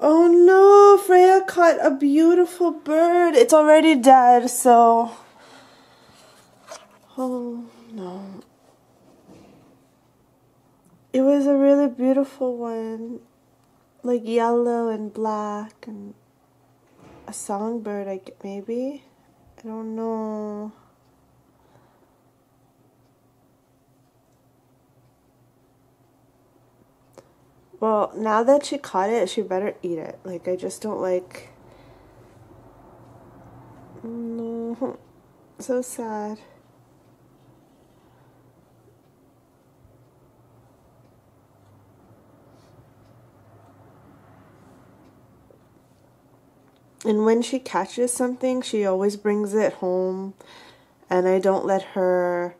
Oh no, Freyja caught a beautiful bird. It's already dead, so... Oh no. It was a really beautiful one. Like yellow and black and a songbird, maybe? I don't know. Well, now that she caught it, she better eat it. Like, I just don't like... No. So sad. And when she catches something, she always brings it home. And I don't let her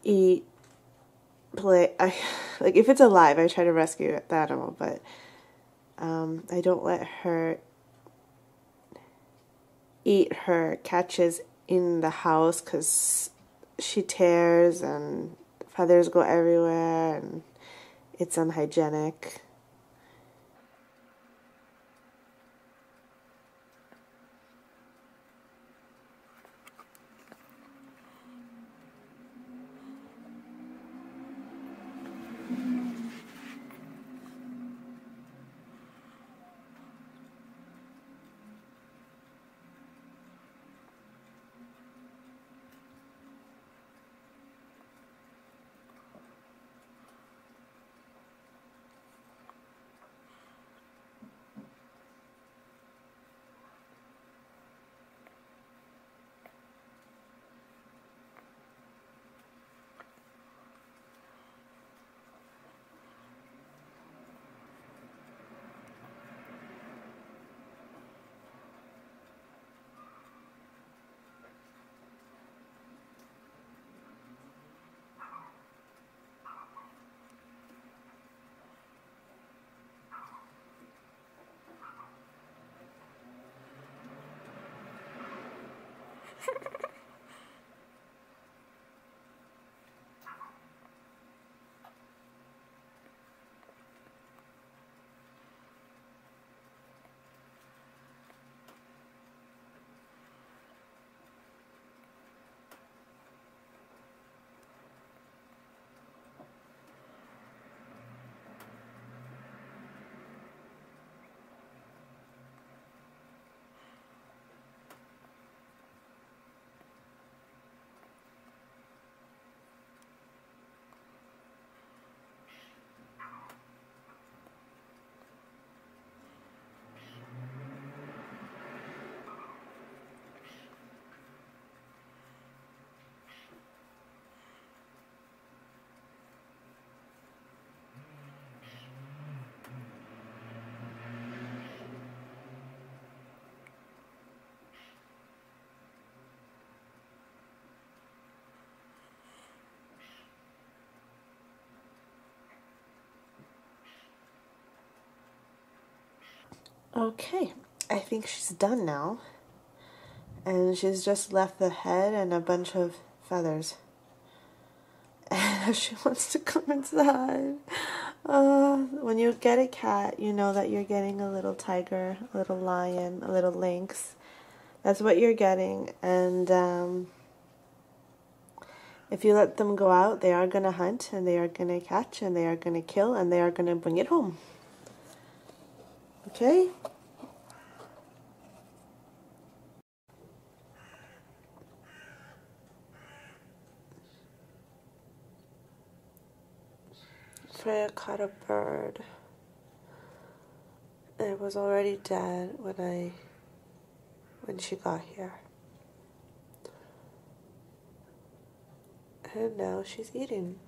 eat, like if it's alive, I try to rescue the animal, but I don't let her eat her catches in the house because she tears and feathers go everywhere and it's unhygienic. Okay, I think she's done now. And she's just left the head and a bunch of feathers. And she wants to come inside. When you get a cat, you know that you're getting a little tiger, a little lion, a little lynx. That's what you're getting. And if you let them go out, they are going to hunt, and they are going to catch, and they are going to kill, and they are going to bring it home. Okay? Freyja caught a bird. It was already dead when she got here. And now she's eating.